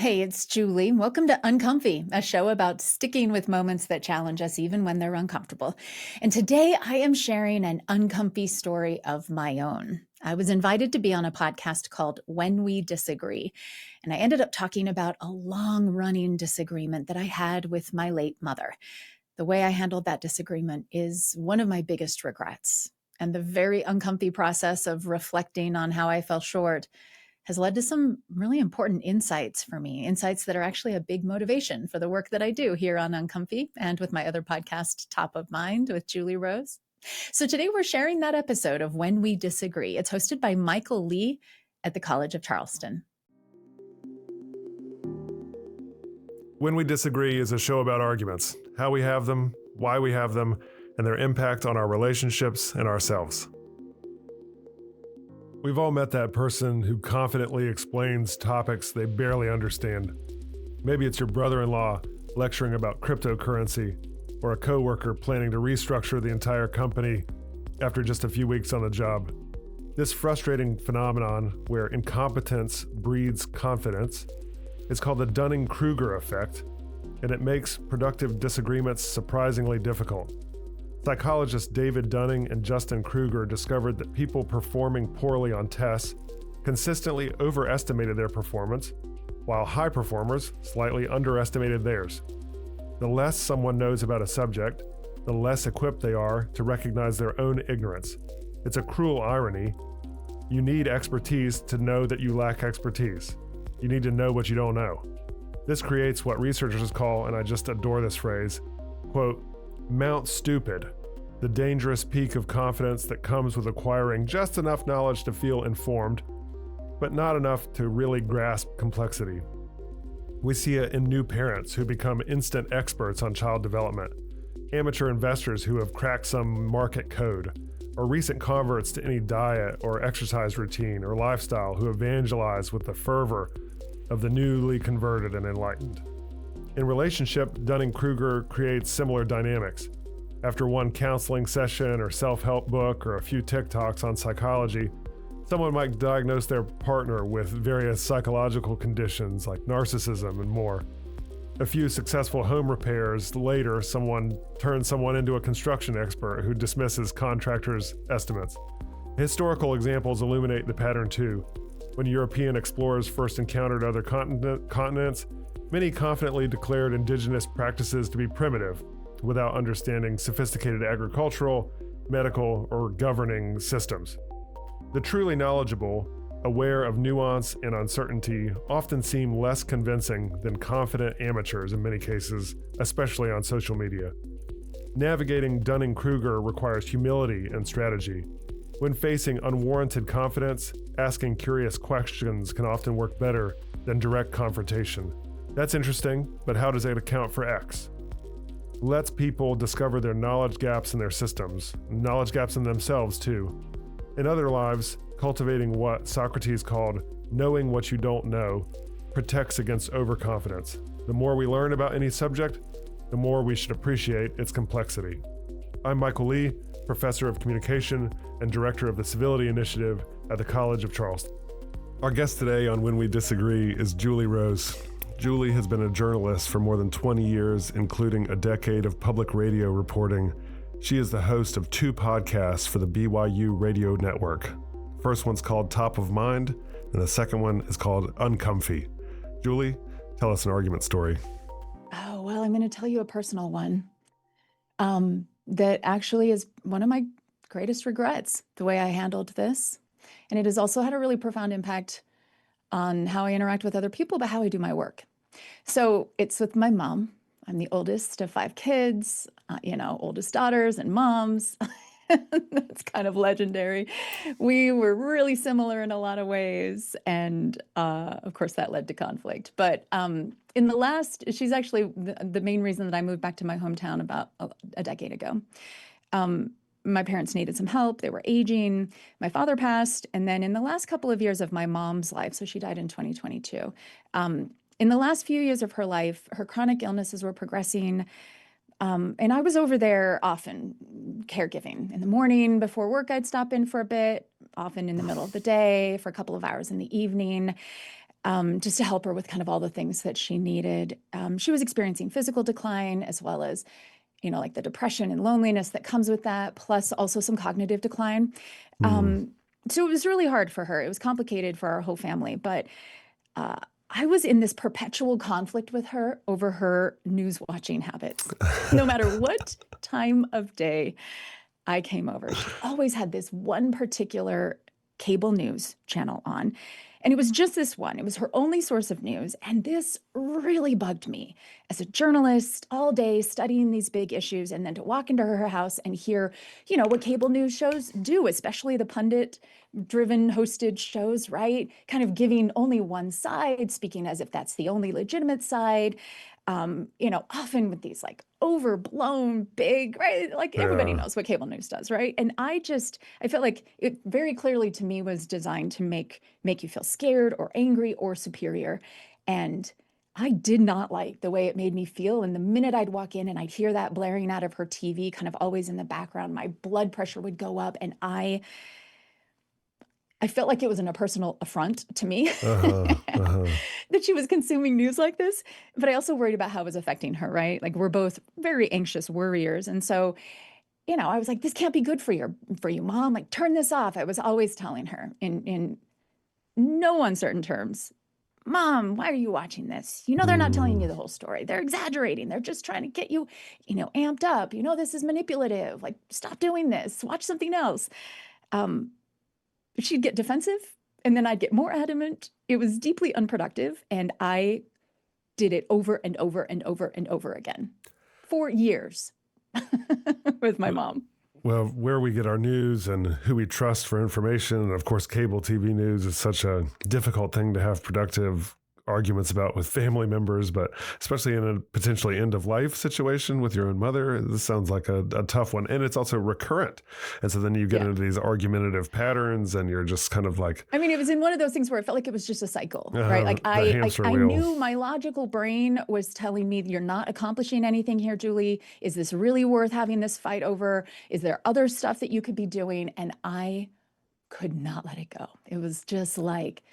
Hey, it's Julie. Welcome to Uncomfy, a show about sticking with moments that challenge us even when they're uncomfortable. And today I am sharing an uncomfy story of my own. I was invited to be on a podcast called When We Disagree, and I ended up talking about a long-running disagreement that I had with my late mother. The way I handled that disagreement is one of my biggest regrets. And the very uncomfy process of reflecting on how I fell short has led to some really important insights for me, insights that are actually a big motivation for the work that I do here on Uncomfy and with my other podcast, Top of Mind with Julie Rose. So today we're sharing that episode of When We Disagree. It's hosted by Michael Lee at the College of Charleston. When We Disagree is a show about arguments, how we have them, why we have them, and their impact on our relationships and ourselves. We've all met that person who confidently explains topics they barely understand. Maybe it's your brother-in-law lecturing about cryptocurrency, or a coworker planning to restructure the entire company after just a few weeks on the job. This frustrating phenomenon where incompetence breeds confidence is called the Dunning-Kruger effect, and it makes productive disagreements surprisingly difficult. Psychologists David Dunning and Justin Kruger discovered that people performing poorly on tests consistently overestimated their performance, while high performers slightly underestimated theirs. The less someone knows about a subject, the less equipped they are to recognize their own ignorance. It's a cruel irony. You need expertise to know that you lack expertise. You need to know what you don't know. This creates what researchers call, and I just adore this phrase, quote, Mount Stupid, the dangerous peak of confidence that comes with acquiring just enough knowledge to feel informed, but not enough to really grasp complexity. We see it in new parents who become instant experts on child development, amateur investors who have cracked some market code, or recent converts to any diet or exercise routine or lifestyle who evangelize with the fervor of the newly converted and enlightened. In relationship, Dunning-Kruger creates similar dynamics. After one counseling session or self-help book or a few TikToks on psychology, someone might diagnose their partner with various psychological conditions like narcissism and more. A few successful home repairs later, someone turns someone into a construction expert who dismisses contractors' estimates. Historical examples illuminate the pattern too. When European explorers first encountered other continents, many confidently declared indigenous practices to be primitive, without understanding sophisticated agricultural, medical, or governing systems. The truly knowledgeable, aware of nuance and uncertainty, often seem less convincing than confident amateurs in many cases, especially on social media. Navigating Dunning-Kruger requires humility and strategy. When facing unwarranted confidence, asking curious questions can often work better than direct confrontation. That's interesting, but how does it account for X? Lets people discover their knowledge gaps in their systems, knowledge gaps in themselves too. In other lives, cultivating what Socrates called knowing what you don't know protects against overconfidence. The more we learn about any subject, the more we should appreciate its complexity. I'm Michael Lee, Professor of Communication and Director of the Civility Initiative at the College of Charleston. Our guest today on When We Disagree is Julie Rose. Julie has been a journalist for more than 20 years, including a decade of public radio reporting. She is the host of 2 podcasts for the BYUradio network. First one's called Top of Mind, and the second one is called Uncomfy. Julie, tell us an argument story. Oh, well, I'm going to tell you a personal one that actually is one of my greatest regrets, the way I handled this. And it has also had a really profound impact on how I interact with other people, but how I do my work. So it's with my mom. I'm the oldest of 5 kids, oldest daughters and moms. That's kind of legendary. We were really similar in a lot of ways. And of course, that led to conflict. But she's actually the main reason that I moved back to my hometown about a decade ago. My parents needed some help. They were aging. My father passed. And then in the last couple of years of my mom's life, so she died in 2022, in the last few years of her life, her chronic illnesses were progressing. And I was over there often caregiving. In the morning before work, I'd stop in for a bit, often in the middle of the day for a couple of hours in the evening. just to help her with kind of all the things that she needed. She was experiencing physical decline as well as, like the depression and loneliness that comes with that, plus also some cognitive decline. So it was really hard for her. It was complicated for our whole family, but I was in this perpetual conflict with her over her news watching habits. No matter what time of day I came over, she always had this one particular cable news channel on. And it was just this one. It was her only source of news. And this really bugged me as a journalist all day studying these big issues. And then to walk into her house and hear, what cable news shows do, especially the pundit driven hosted shows, right? Kind of giving only one side, speaking as if that's the only legitimate side. Often with these like overblown big, right? Like everybody knows what cable news does, right? And I felt like it very clearly to me was designed to make you feel scared or angry or superior. And I did not like the way it made me feel. And the minute I'd walk in and I'd hear that blaring out of her TV, kind of always in the background, my blood pressure would go up, and I felt like it was a personal affront to me that she was consuming news like this. But I also worried about how it was affecting her, right? Like we're both very anxious worriers. And so, I was like, this can't be good for you, Mom. Like, turn this off. I was always telling her in no uncertain terms, Mom, why are you watching this? They're not telling you the whole story. They're exaggerating. They're just trying to get you, amped up. This is manipulative. Like, stop doing this. Watch something else. She'd get defensive, and then I'd get more adamant. It was deeply unproductive, and I did it over and over and over and over again for years with my mom. Well, where we get our news and who we trust for information, and of course, cable TV news is such a difficult thing to have productive arguments about with family members, but especially in a potentially end of life situation with your own mother, this sounds like a tough one. And it's also recurrent. And so then you get into these argumentative patterns, and you're just kind of like, it was in one of those things where it felt like it was just a cycle, right? Like I knew my logical brain was telling me, you're not accomplishing anything here, Julie. Is this really worth having this fight over? Is there other stuff that you could be doing? And I could not let it go. It was just like,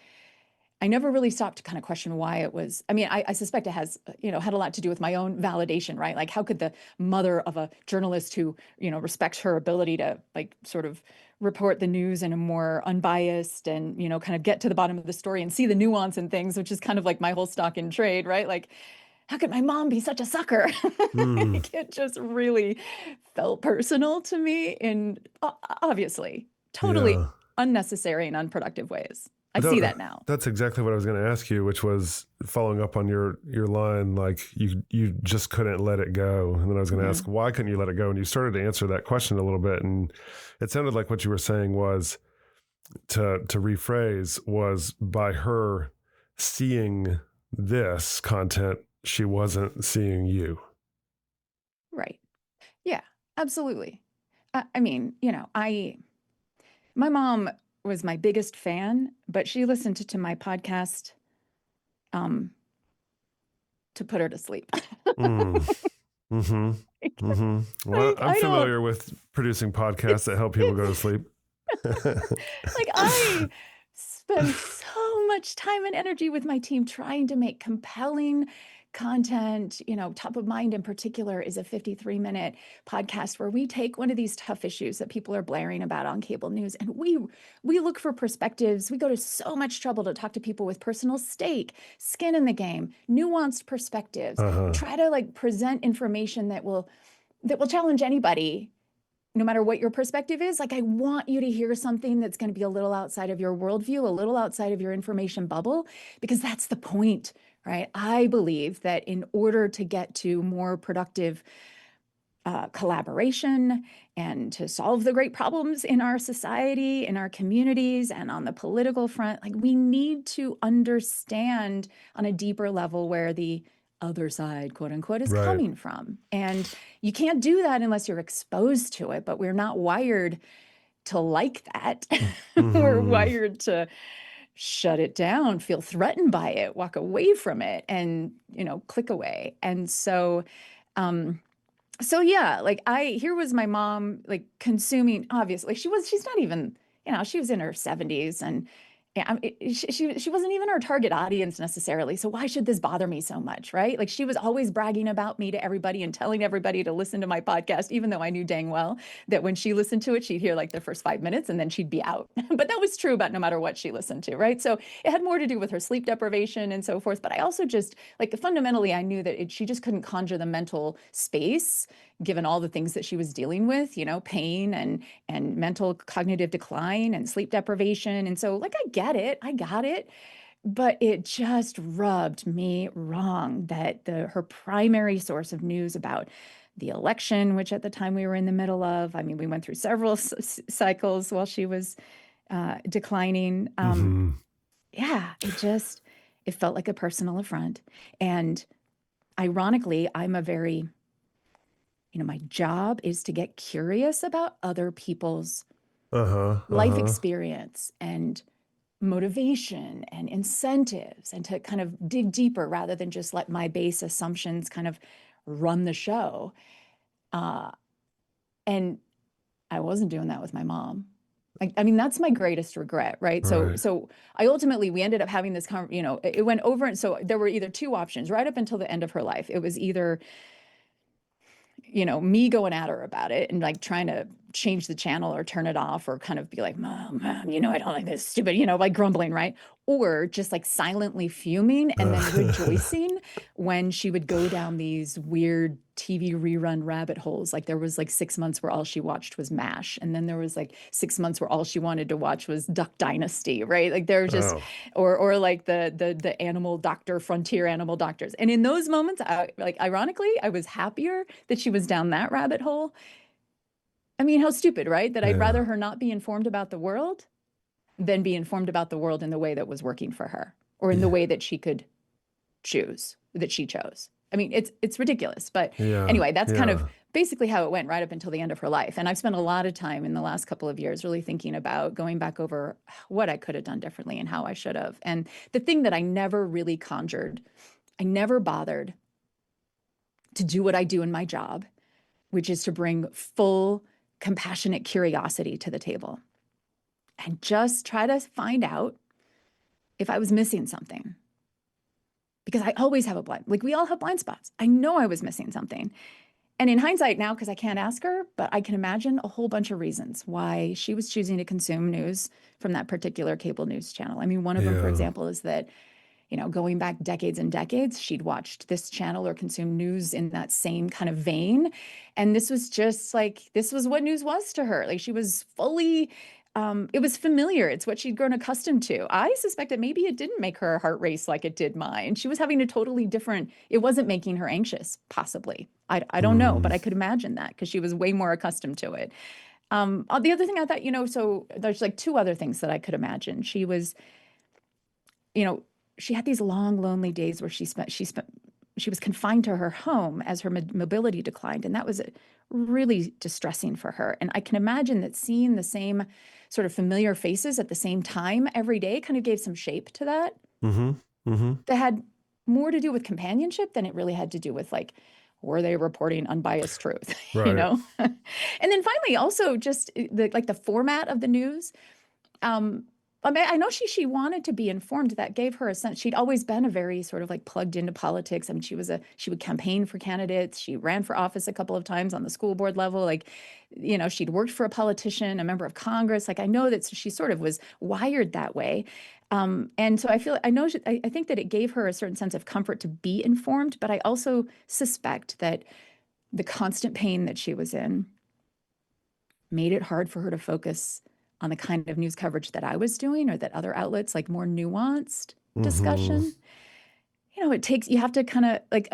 I never really stopped to kind of question why it was. I suspect it has, had a lot to do with my own validation, right? Like, how could the mother of a journalist who, respects her ability to like sort of report the news in a more unbiased and, kind of get to the bottom of the story and see the nuance in things, which is kind of like my whole stock in trade, right? Like, how could my mom be such a sucker? Like, it just really felt personal to me in obviously totally unnecessary and unproductive ways. I see that now. That's exactly what I was going to ask you, which was following up on your line, like you just couldn't let it go. And then I was going to ask, why couldn't you let it go? And you started to answer that question a little bit. And it sounded like what you were saying was, to rephrase, was by her seeing this content, she wasn't seeing you. Right. Yeah, absolutely. My mom was my biggest fan, but she listened to my podcast to put her to sleep. Well, I'm familiar with producing podcasts that help people go to sleep. Like, I spend so much time and energy with my team trying to make compelling content. Top of mind in particular is a 53-minute podcast where we take one of these tough issues that people are blaring about on cable news, and we look for perspectives. We go to so much trouble to talk to people with personal stake, skin in the game, nuanced perspectives. Try to like present information that will challenge anybody, no matter what your perspective is. Like, I want you to hear something that's going to be a little outside of your worldview, a little outside of your information bubble, because that's the point, right? I believe that in order to get to more productive collaboration and to solve the great problems in our society, in our communities, and on the political front, like, we need to understand on a deeper level where the other side, quote unquote, is coming from. And you can't do that unless you're exposed to it, but we're not wired to like that. We're wired to shut it down, feel threatened by it, walk away from it, and, click away. And so, yeah, like here was my mom, like, consuming, obviously she's not even, she was in her 70s, and Yeah, she wasn't even our target audience necessarily. So why should this bother me so much, right? Like she was always bragging about me to everybody and telling everybody to listen to my podcast, even though I knew dang well that when she listened to it, she'd hear like the first 5 minutes and then she'd be out. But that was true about no matter what she listened to, right? So it had more to do with her sleep deprivation and so forth. But I also just like fundamentally, I knew that she just couldn't conjure the mental space given all the things that she was dealing with, pain and mental cognitive decline and sleep deprivation. And so like I get it, I got it, but it just rubbed me wrong that the her primary source of news about the election, which at the time we were in the middle of, I mean, we went through several cycles while she was declining. Hmm. Yeah, it felt like a personal affront. And ironically, I'm a very, my job is to get curious about other people's Uh-huh. life Uh-huh. experience and motivation and incentives and to kind of dig deeper rather than just let my base assumptions kind of run the show. Uh, and I wasn't doing that with my mom. I mean, that's my greatest regret, right? So, Right. so we ended up having this, it went over. And so there were either two options right up until the end of her life. It was either me going at her about it and like trying to change the channel or turn it off or kind of be like, Mom, I don't like this stupid, like grumbling, right? Or just like silently fuming and then Uh, rejoicing when she would go down these weird TV rerun rabbit holes. Like there was like 6 months where all she watched was MASH. And then there was like 6 months where all she wanted to watch was Duck Dynasty, right? Like there was just, oh, or like the animal doctor, frontier animal doctors. And in those moments, ironically, I was happier that she was down that rabbit hole. I mean, how stupid, right? That I'd yeah. rather her not be informed about the world than be informed about the world in the way that was working for her or in the Yeah. way that she could choose, that she chose. I mean, it's ridiculous. But Yeah. anyway, that's kind of Yeah. basically how it went right up until the end of her life. And I've spent a lot of time in the last couple of years really thinking about going back over what I could have done differently and how I should have. And the thing that I never really conjured, I never bothered to do what I do in my job, which is to bring full compassionate curiosity to the table and just try to find out if I was missing something. Because I always have like we all have blind spots. I know I was missing something. And in hindsight now, because I can't ask her, but I can imagine a whole bunch of reasons why she was choosing to consume news from that particular cable news channel. I mean, one of them, for Yeah. example, is that going back decades and decades, she'd watched this channel or consumed news in that same kind of vein. And this was just like, this was what news was to her. Like she was fully, it was familiar. It's what she'd grown accustomed to. I suspect that maybe it didn't make her heart race like it did mine. She was having a totally different, it wasn't making her anxious, possibly. I don't know, Hmm. but I could imagine that because she was way more accustomed to it. The other thing I thought, so there's like two other things that I could imagine. She was, you know, she had these long, lonely days where she was confined to her home as her mobility declined, and that was really distressing for her. And I can imagine that seeing the same sort of familiar faces at the same time every day kind of gave some shape to that. Hmm. Hmm. That had more to do with companionship than it really had to do with like, were they reporting unbiased truth, Right. And then finally, also just the format of the news. um, I mean, I know she wanted to be informed. That gave her a sense. She'd always been a very sort of like plugged into politics. I mean, she would campaign for candidates. She ran for office a couple of times on the school board level. Like, she'd worked for a politician, a member of Congress. Like, I know that she sort of was wired that way. And so I think that it gave her a certain sense of comfort to be informed. But I also suspect that the constant pain that she was in made it hard for her to focus on the kind of news coverage that I was doing or that other outlets, like more nuanced Hmm. discussion. You have to kind of like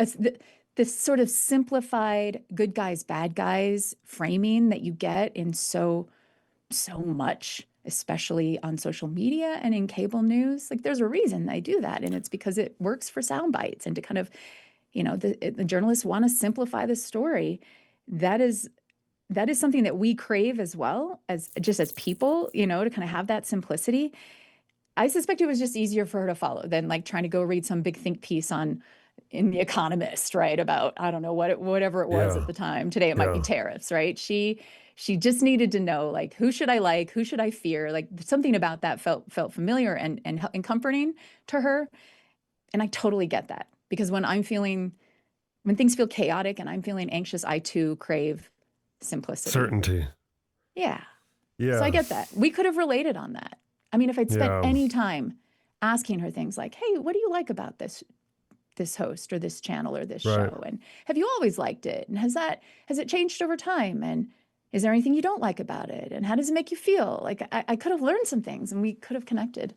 this sort of simplified good guys, bad guys framing that you get in so much, especially on social media and in cable news. Like there's a reason I do that. And it's because it works for sound bites and to kind of, the journalists want to simplify the story. That is that is something that we crave as well as just as people, to kind of have that simplicity. I suspect it was just easier for her to follow than like trying to go read some big think piece on in The Economist, right? About, I don't know whatever it was at Yeah. the time. Today it might be Yeah. tariffs, right? She just needed to know, like, who should I like? Who should I fear? Like, something about that felt familiar and comforting to her. And I totally get that, because when things feel chaotic and I'm feeling anxious, I too crave simplicity. Certainty. Yeah. So I Yeah. get that. We could have related on that. I mean, if I'd spent Yeah. any time asking her things like, "Hey, what do you like about this host or this channel or this Right. show? And have you always liked it? And has it changed over time? And is there anything you don't like about it? And how does it make you feel?" Like, I could have learned some things and we could have connected.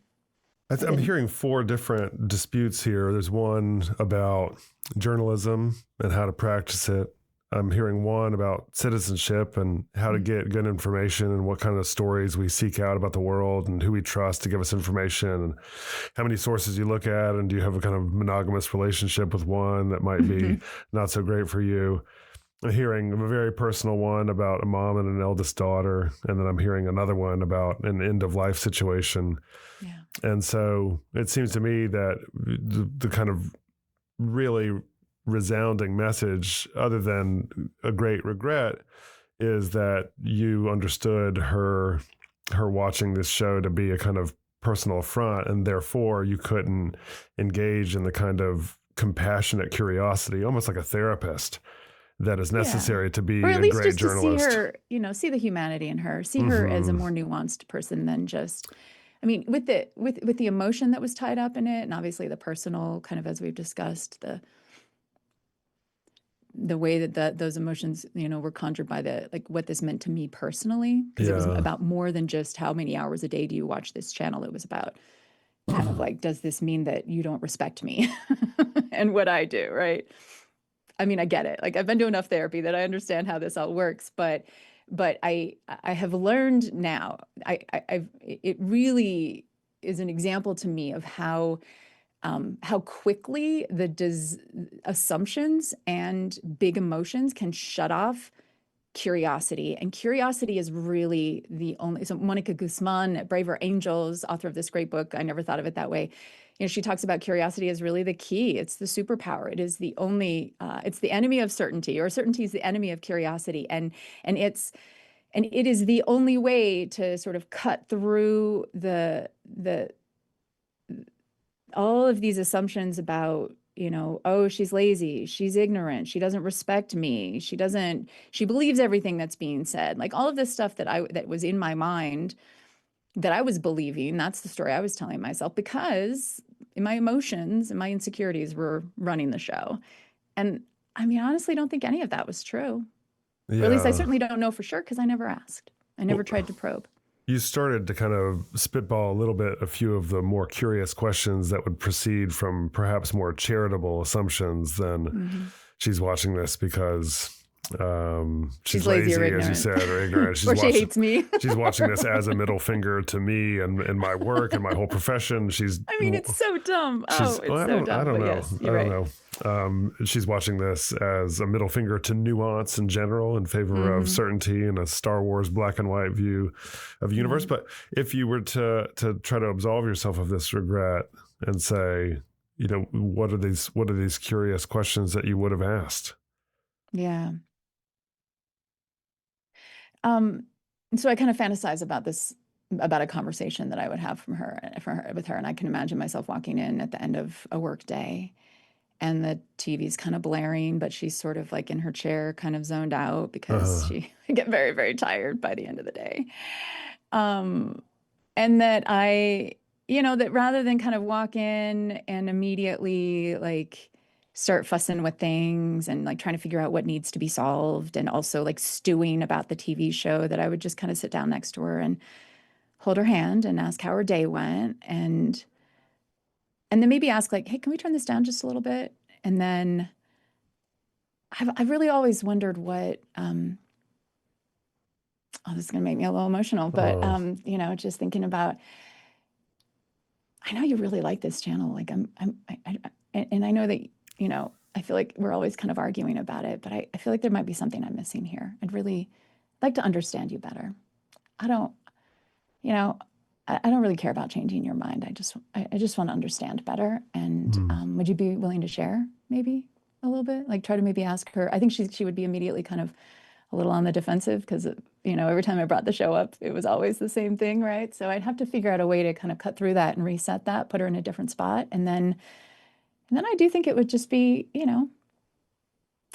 I'm hearing 4 different disputes here. There's one about journalism and how to practice it. I'm hearing one about citizenship and how to get good information and what kind of stories we seek out about the world and who we trust to give us information and how many sources you look at, and do you have a kind of monogamous relationship with one that might be not so great for you. I'm hearing a very personal one about a mom and an eldest daughter, and then I'm hearing another one about an end of life situation. Yeah. And so it seems to me that the kind of really resounding message, other than a great regret, is that you understood her watching this show to be a kind of personal affront, and therefore you couldn't engage in the kind of compassionate curiosity, almost like a therapist, that is necessary to be or at a least great just journalist. to see her, see the humanity in her, see her as a more nuanced person than just, I mean, with the emotion that was tied up in it, and obviously the personal kind of, as we've discussed, the way that those emotions, were conjured by what this meant to me personally, because it was about more than just how many hours a day do you watch this channel. It was about kind of like, does this mean that you don't respect me and what I do, right? I mean, I get it. Like, I've been to enough therapy that I understand how this all works, but I have learned now. It really is an example to me of how quickly assumptions and big emotions can shut off curiosity. And curiosity is really the only. So Monica Guzman at Braver Angels, author of this great book, I Never Thought of It That Way. She talks about curiosity as really the key. It's the superpower. It is the only. It's the enemy of certainty, or certainty is the enemy of curiosity. And it is the only way to sort of cut through the all of these assumptions about, oh, she's lazy, she's ignorant, she doesn't respect me, she believes everything that's being said. Like, all of this stuff that was in my mind that I was believing. That's the story I was telling myself, because my emotions and my insecurities were running the show. And I mean, honestly, don't think any of that was true. Or at least I certainly don't know for sure, because I never asked. I never tried to probe. You started to kind of spitball a little bit, a few of the more curious questions that would proceed from perhaps more charitable assumptions than she's watching this because she's lazy, as you said, or ignorant. Or she hates me. She's watching this as a middle finger to me and my work and my whole profession. It's so dumb. So dumb. I don't know. Yes, I don't know. She's watching this as a middle finger to nuance in general in favor of certainty and a Star Wars black and white view of the universe. But if you were to try to absolve yourself of this regret and say, what are these curious questions that you would have asked? Yeah. So I kind of fantasize about a conversation that I would have with her. And I can imagine myself walking in at the end of a work day, and the TV's kind of blaring, but she's sort of like in her chair, kind of zoned out, because she get very, very tired by the end of the day. And that that rather than kind of walk in and immediately like start fussing with things and like trying to figure out what needs to be solved, and also like stewing about the TV show, that I would just kind of sit down next to her and hold her hand and ask how her day went, and then maybe ask like, hey, can we turn this down just a little bit? And then I've really always wondered what, this is going to make me a little emotional, but, just thinking about, I know you really like this channel. Like and I know that, I feel like we're always kind of arguing about it, but I feel like there might be something I'm missing here. I'd really like to understand you better. I don't really care about changing your mind. I just want to understand better. And would you be willing to share maybe a little bit? Like, try to maybe ask her. I think she would be immediately kind of a little on the defensive because, every time I brought the show up, it was always the same thing, right? So I'd have to figure out a way to kind of cut through that and reset that, put her in a different spot. And then I do think it would just be,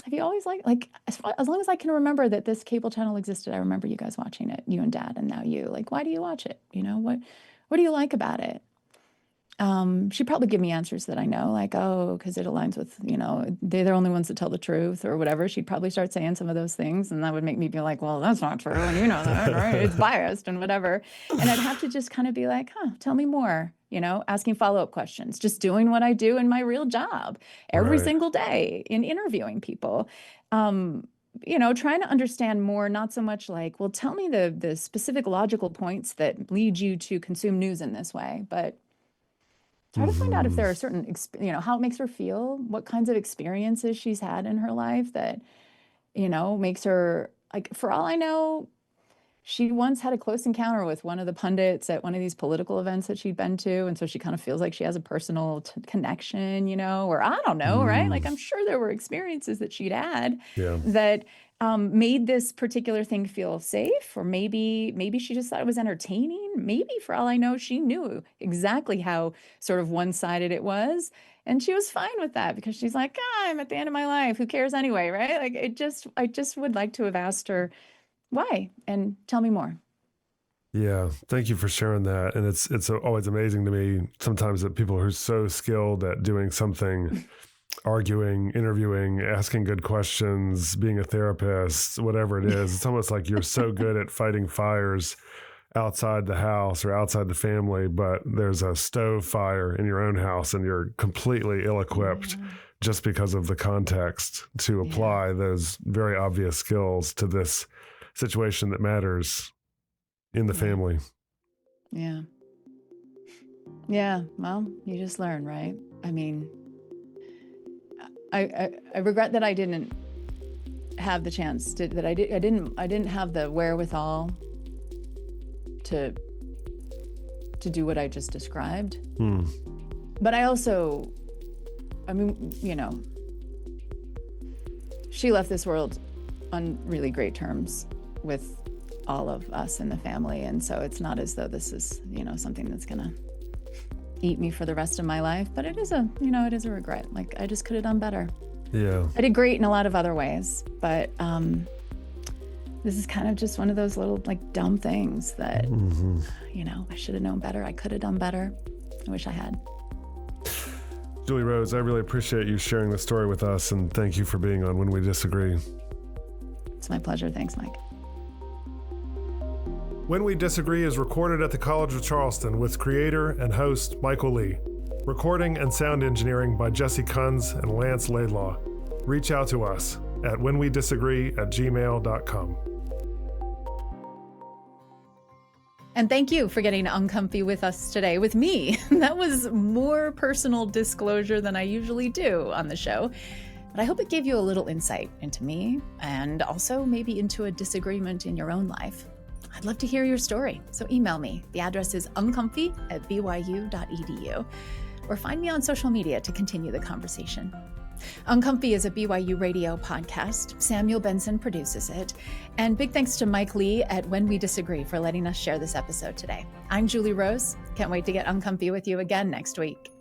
have you always like as long as I can remember that this cable channel existed, I remember you guys watching it, you and Dad, and now you. Like, why do you watch it? What do you like about it? She'd probably give me answers that I know, like, oh, because it aligns with, they're the only ones that tell the truth or whatever. She'd probably start saying some of those things, and that would make me be like, well, that's not true, and you know that, right? It's biased and whatever. And I'd have to just kind of be like, tell me more, asking follow-up questions, just doing what I do in my real job every single day in interviewing people. Trying to understand more, not so much like, well, tell me the specific logical points that lead you to consume news in this way, but try to find out if there are certain, how it makes her feel, what kinds of experiences she's had in her life that, makes her, like, for all I know, she once had a close encounter with one of the pundits at one of these political events that she'd been to. And so she kind of feels like she has a personal connection, or I don't know, right? Like, I'm sure there were experiences that she'd had that made this particular thing feel safe, or maybe she just thought it was entertaining. Maybe, for all I know, she knew exactly how sort of one-sided it was, and she was fine with that because she's like, I'm at the end of my life. Who cares anyway, right? Like, I just would like to have asked her why and tell me more. Yeah, thank you for sharing that. And it's always amazing to me sometimes that people who are so skilled at doing something, arguing, interviewing, asking good questions, being a therapist, whatever it is, it's almost like you're so good at fighting fires outside the house or outside the family, but there's a stove fire in your own house and you're completely ill-equipped just because of the context to apply those very obvious skills to this situation that matters in the family. Yeah. Well, you just learn, right? I mean, I regret that I didn't have the chance that I didn't have the wherewithal to do what I just described. But I also, she left this world on really great terms with all of us in the family. And so it's not as though this is, something that's going to eat me for the rest of my life, but it is a regret. Like, I just could have done better. Yeah. I did great in a lot of other ways, but this is kind of just one of those little, like, dumb things that, I should have known better. I could have done better. I wish I had. Julie Rose, I really appreciate you sharing the story with us, and thank you for being on When We Disagree. It's my pleasure. Thanks, Mike. When We Disagree is recorded at the College of Charleston with creator and host Michael Lee. Recording and sound engineering by Jesse Kunz and Lance Laidlaw. Reach out to us at whenwedisagree@gmail.com. And thank you for getting uncomfy with us today with me. That was more personal disclosure than I usually do on the show. But I hope it gave you a little insight into me and also maybe into a disagreement in your own life. I'd love to hear your story, so email me. The address is uncomfy@byu.edu, or find me on social media to continue the conversation. Uncomfy is a BYU Radio podcast. Samuel Benson produces it. And big thanks to Mike Lee at When We Disagree for letting us share this episode today. I'm Julie Rose. Can't wait to get uncomfy with you again next week.